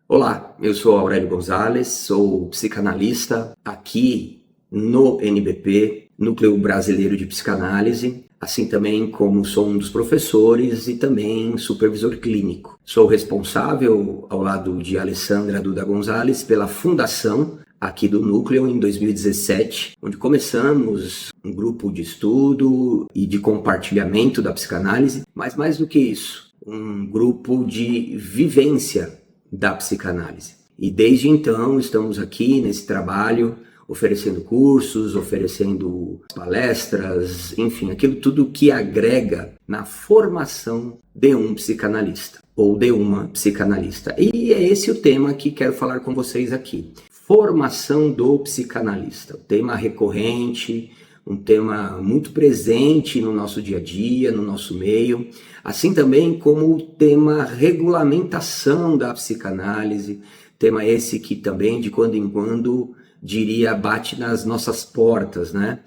Olá, eu sou Aurélio Gonzalez, sou psicanalista aqui no NBP, Núcleo Brasileiro de Psicanálise, assim também como sou um dos professores e também supervisor clínico. Sou responsável, ao lado de Alessandra Duda Gonzalez, pela fundação aqui do Núcleo em 2017, onde começamos um grupo de estudo e de compartilhamento da psicanálise, mas mais do que isso, um grupo de vivência da psicanálise. E desde então estamos aqui nesse trabalho, oferecendo cursos, oferecendo palestras, enfim, aquilo tudo que agrega na formação de um psicanalista ou de uma psicanalista. E é esse o tema que quero falar com vocês aqui. Formação do psicanalista, um tema recorrente, um tema muito presente no nosso dia a dia, no nosso meio, assim também como o tema regulamentação da psicanálise, tema esse que também de quando em quando, diria, bate nas nossas portas, né?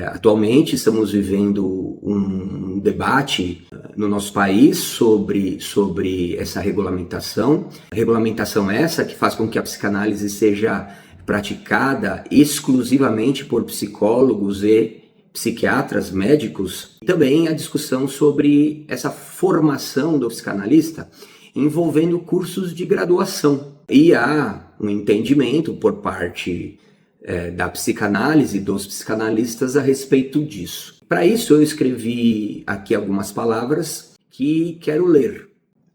Atualmente estamos vivendo um debate no nosso país sobre essa regulamentação essa que faz com que a psicanálise seja praticada exclusivamente por psicólogos e psiquiatras, médicos. E também a discussão sobre essa formação do psicanalista envolvendo cursos de graduação. E há um entendimento por parte da psicanálise, dos psicanalistas a respeito disso. Para isso eu escrevi aqui algumas palavras que quero ler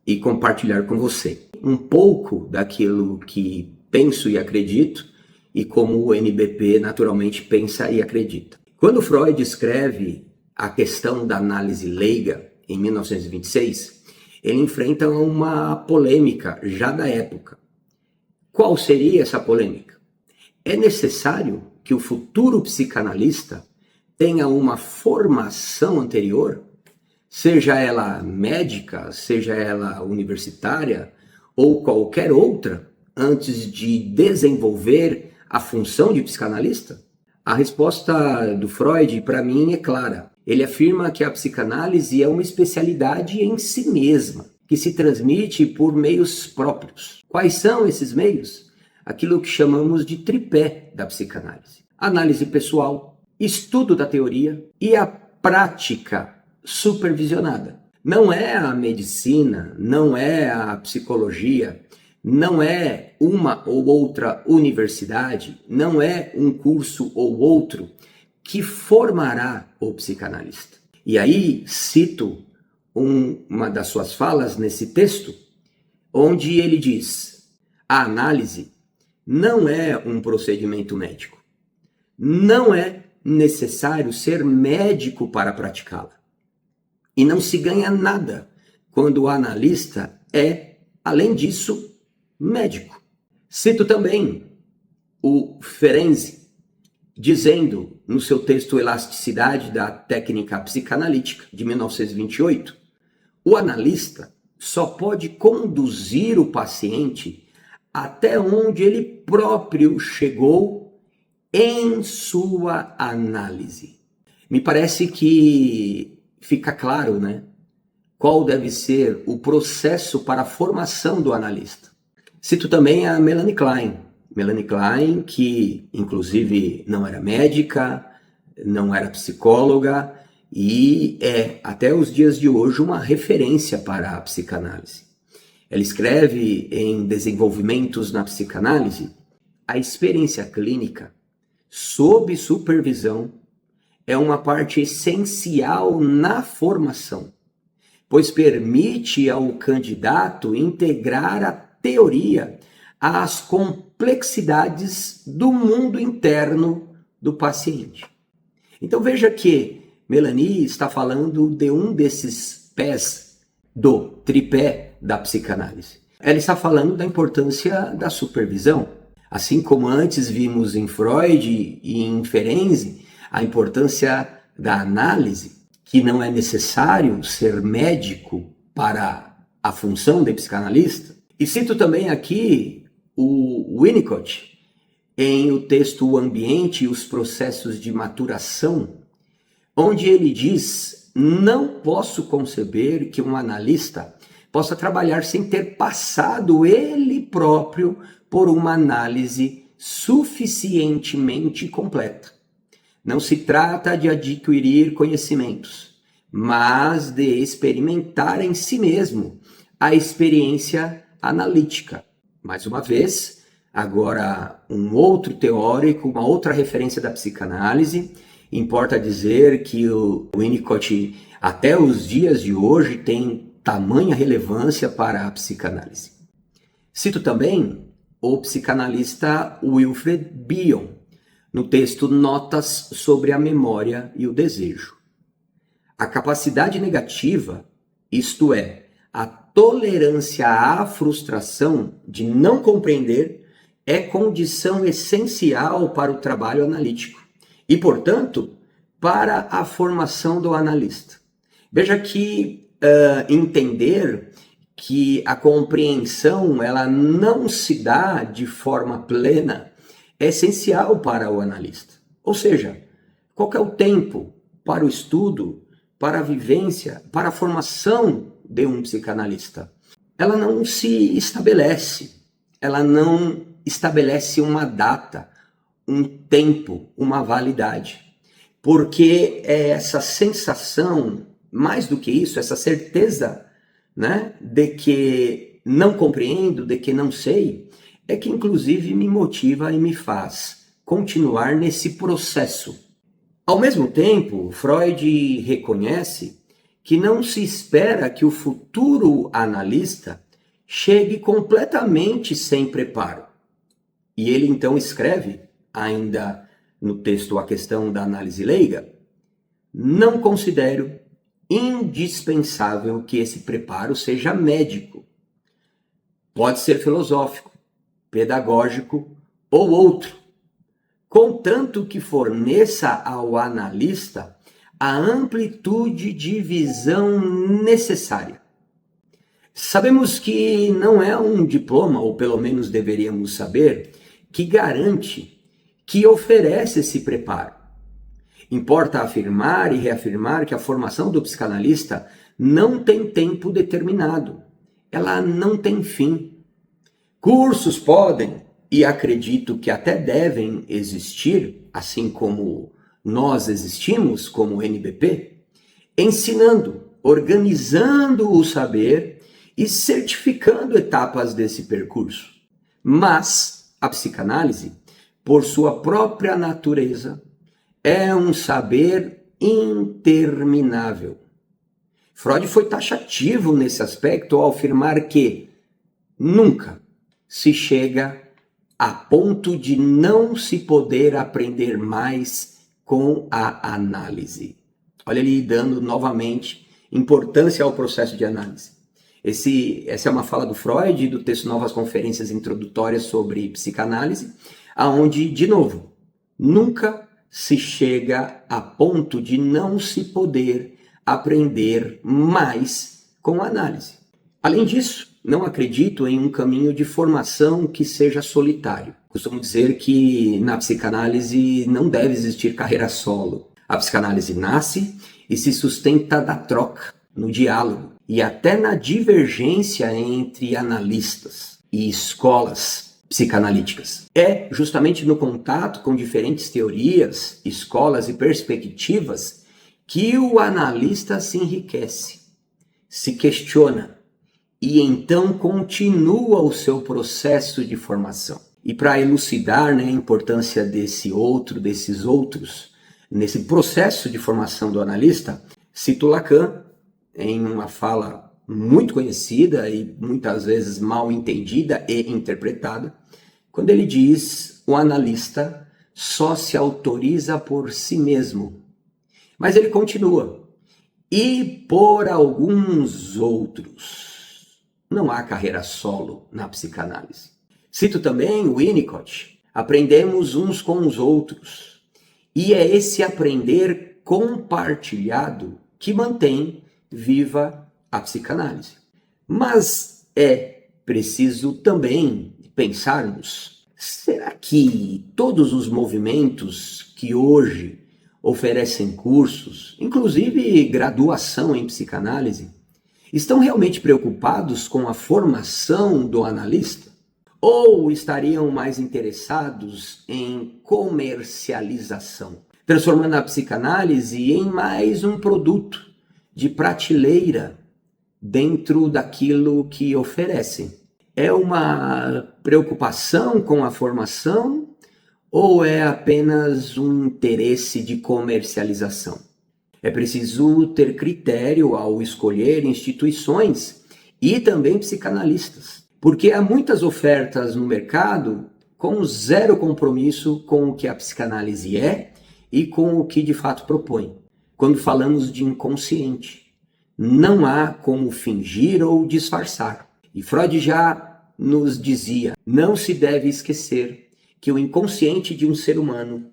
e compartilhar com você. Um pouco daquilo que penso e acredito e como o NBP naturalmente pensa e acredita. Quando Freud escreve a questão da análise leiga, em 1926, ele enfrenta uma polêmica já da época. Qual seria essa polêmica? É necessário que o futuro psicanalista tenha uma formação anterior, seja ela médica, seja ela universitária ou qualquer outra, antes de desenvolver a função de psicanalista? A resposta do Freud, para mim, é clara. Ele afirma que a psicanálise é uma especialidade em si mesma, que se transmite por meios próprios. Quais são esses meios? Aquilo que chamamos de tripé da psicanálise. Análise pessoal, estudo da teoria e a prática supervisionada. Não é a medicina, não é a psicologia, não é uma ou outra universidade, não é um curso ou outro que formará o psicanalista. E aí cito uma das suas falas nesse texto, onde ele diz: a análise não é um procedimento médico. Não é necessário ser médico para praticá-la. E não se ganha nada quando o analista é, além disso, médico. Cito também o Ferenczi, dizendo no seu texto Elasticidade da Técnica Psicanalítica, de 1928, o analista só pode conduzir o paciente até onde ele próprio chegou em sua análise. Me parece que fica claro, né? Qual deve ser o processo para a formação do analista. Cito também a Melanie Klein. Melanie Klein, que inclusive não era médica, não era psicóloga e é, até os dias de hoje, uma referência para a psicanálise. Ela escreve em Desenvolvimentos na Psicanálise: a experiência clínica, sob supervisão, é uma parte essencial na formação, pois permite ao candidato integrar a teoria às complexidades do mundo interno do paciente. Então veja que Melanie está falando de um desses pés do tripé da psicanálise. Ela está falando da importância da supervisão. Assim como antes vimos em Freud e em Ferenczi a importância da análise, que não é necessário ser médico para a função de psicanalista. E cito também aqui o Winnicott, em o texto O Ambiente e os Processos de Maturação, onde ele diz: não posso conceber que um analista possa trabalhar sem ter passado ele próprio por uma análise suficientemente completa. Não se trata de adquirir conhecimentos, mas de experimentar em si mesmo a experiência analítica. Mais uma vez, agora um outro teórico, uma outra referência da psicanálise. Importa dizer que o Winnicott, até os dias de hoje, tem tamanha relevância para a psicanálise. Cito também o psicanalista Wilfred Bion, no texto Notas sobre a Memória e o Desejo. A capacidade negativa, isto é, a tolerância à frustração de não compreender, é condição essencial para o trabalho analítico e, portanto, para a formação do analista. Veja que entender que a compreensão ela não se dá de forma plena é essencial para o analista. Ou seja, qual é o tempo para o estudo, para a vivência, para a formação de um psicanalista? Ela não se estabelece, ela não estabelece uma data, um tempo, uma validade. Porque é essa sensação, mais do que isso, essa certeza, né, de que não compreendo, de que não sei, é que inclusive me motiva e me faz continuar nesse processo. Ao mesmo tempo, Freud reconhece que não se espera que o futuro analista chegue completamente sem preparo. E ele então escreve, ainda no texto A Questão da Análise Leiga, não considero indispensável que esse preparo seja médico. Pode ser filosófico, pedagógico ou outro, contanto que forneça ao analista a amplitude de visão necessária. Sabemos que não é um diploma, ou pelo menos deveríamos saber, que garante, que oferece esse preparo. Importa afirmar e reafirmar que a formação do psicanalista não tem tempo determinado. Ela não tem fim. Cursos podem, e acredito que até devem existir, assim como nós existimos como NBP, ensinando, organizando o saber e certificando etapas desse percurso. Mas a psicanálise, por sua própria natureza, é um saber interminável. Freud foi taxativo nesse aspecto ao afirmar que nunca se chega a ponto de não se poder aprender mais com a análise. Olha ele dando novamente importância ao processo de análise. Essa é uma fala do Freud, do texto Novas Conferências Introdutórias sobre Psicanálise, aonde, de novo, nunca se chega a ponto de não se poder aprender mais com a análise. Além disso, não acredito em um caminho de formação que seja solitário. Costumo dizer que na psicanálise não deve existir carreira solo. A psicanálise nasce e se sustenta da troca, no diálogo e até na divergência entre analistas e escolas psicanalíticas. É justamente no contato com diferentes teorias, escolas e perspectivas que o analista se enriquece, se questiona e então continua o seu processo de formação. E para elucidar, a importância desses outros, nesse processo de formação do analista, cito Lacan em uma fala muito conhecida e muitas vezes mal entendida e interpretada, quando ele diz: o analista só se autoriza por si mesmo. Mas ele continua: e por alguns outros. Não há carreira solo na psicanálise. Cito também o Winnicott: aprendemos uns com os outros. E é esse aprender compartilhado que mantém viva a psicanálise. Mas é preciso também pensarmos: será que todos os movimentos que hoje oferecem cursos, inclusive graduação em psicanálise, Estão realmente preocupados com a formação do analista? Ou estariam mais interessados em comercialização, transformando a psicanálise em mais um produto de prateleira dentro daquilo que oferecem? É uma preocupação com a formação ou é apenas um interesse de comercialização? É preciso ter critério ao escolher instituições e também psicanalistas, porque há muitas ofertas no mercado com zero compromisso com o que a psicanálise é e com o que de fato propõe. Quando falamos de inconsciente, não há como fingir ou disfarçar. E Freud já nos dizia, não se deve esquecer que o inconsciente de um ser humano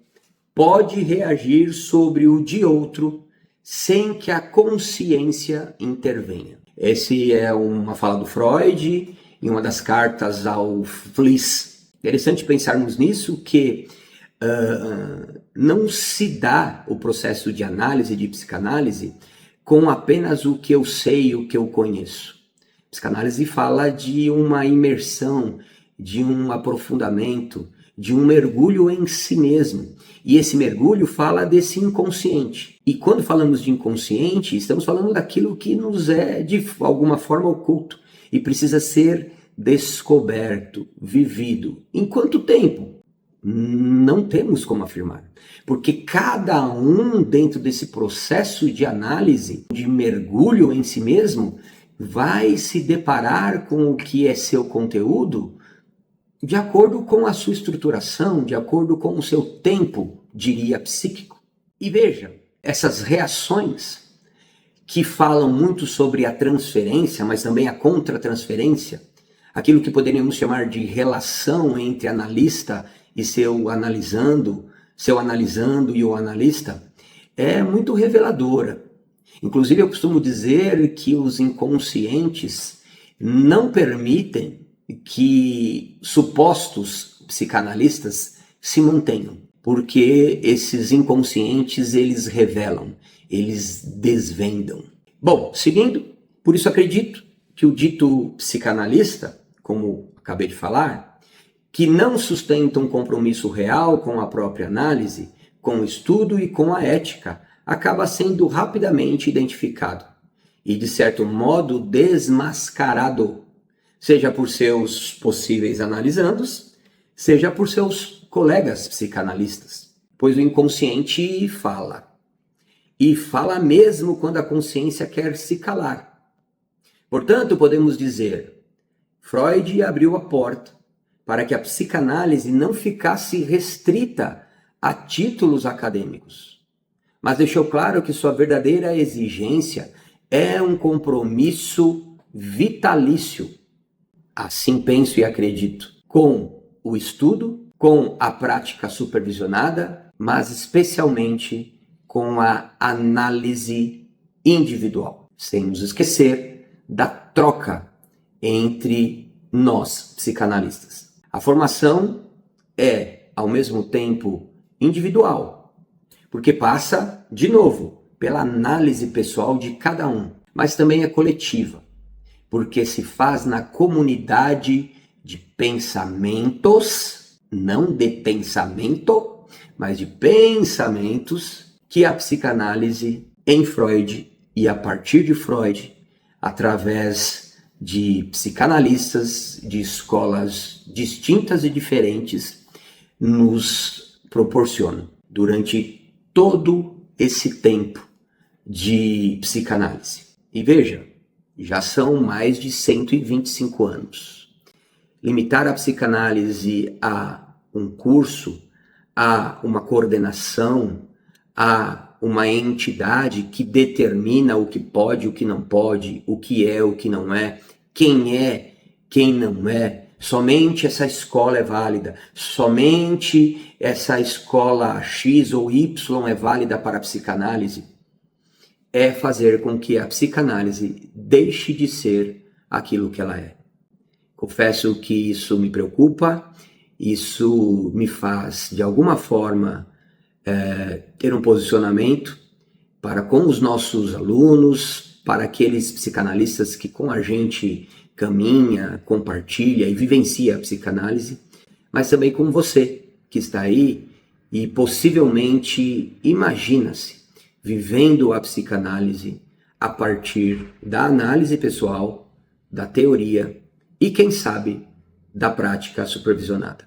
pode reagir sobre o de outro sem que a consciência intervenha. Essa é uma fala do Freud em uma das cartas ao Fliss. Interessante pensarmos nisso, que não se dá o processo de análise, de psicanálise, com apenas o que eu sei, o que eu conheço. A psicanálise fala de uma imersão, de um aprofundamento, de um mergulho em si mesmo. E esse mergulho fala desse inconsciente. E quando falamos de inconsciente, estamos falando daquilo que nos é de alguma forma oculto e precisa ser descoberto, vivido. Em quanto tempo? Não temos como afirmar, porque cada um dentro desse processo de análise, de mergulho em si mesmo, vai se deparar com o que é seu conteúdo de acordo com a sua estruturação, de acordo com o seu tempo, diria, psíquico. E veja, essas reações que falam muito sobre a transferência, mas também a contra-transferência, aquilo que poderíamos chamar de relação entre analista e seu analisando e o analista, é muito reveladora. Inclusive, eu costumo dizer que os inconscientes não permitem que supostos psicanalistas se mantenham, porque esses inconscientes, eles revelam, eles desvendam. Bom, seguindo, por isso acredito que o dito psicanalista, como acabei de falar, que não sustenta um compromisso real com a própria análise, com o estudo e com a ética, acaba sendo rapidamente identificado e, de certo modo, desmascarado, seja por seus possíveis analisandos, seja por seus colegas psicanalistas. Pois o inconsciente fala, e fala mesmo quando a consciência quer se calar. Portanto, podemos dizer, Freud abriu a porta para que a psicanálise não ficasse restrita a títulos acadêmicos, mas deixou claro que sua verdadeira exigência é um compromisso vitalício. Assim penso e acredito, com o estudo, com a prática supervisionada, mas especialmente com a análise individual, sem nos esquecer da troca entre nós, psicanalistas. A formação é, ao mesmo tempo, individual, porque passa, de novo, pela análise pessoal de cada um, mas também é coletiva, porque se faz na comunidade de pensamentos, não de pensamento, mas de pensamentos, que a psicanálise em Freud e a partir de Freud, através de psicanalistas de escolas distintas e diferentes, nos proporciona durante todo esse tempo de psicanálise. E veja, já são mais de 125 anos. Limitar a psicanálise a um curso, a uma coordenação, a uma entidade que determina o que pode, o que não pode, o que é, o que não é, quem não é, somente essa escola é válida, somente essa escola X ou Y é válida para a psicanálise, é fazer com que a psicanálise deixe de ser aquilo que ela é. Confesso que isso me preocupa, isso me faz, de alguma forma, ter um posicionamento para com os nossos alunos, para aqueles psicanalistas que com a gente caminha, compartilha e vivencia a psicanálise, mas também com você que está aí e possivelmente imagina-se vivendo a psicanálise a partir da análise pessoal, da teoria e, quem sabe, da prática supervisionada.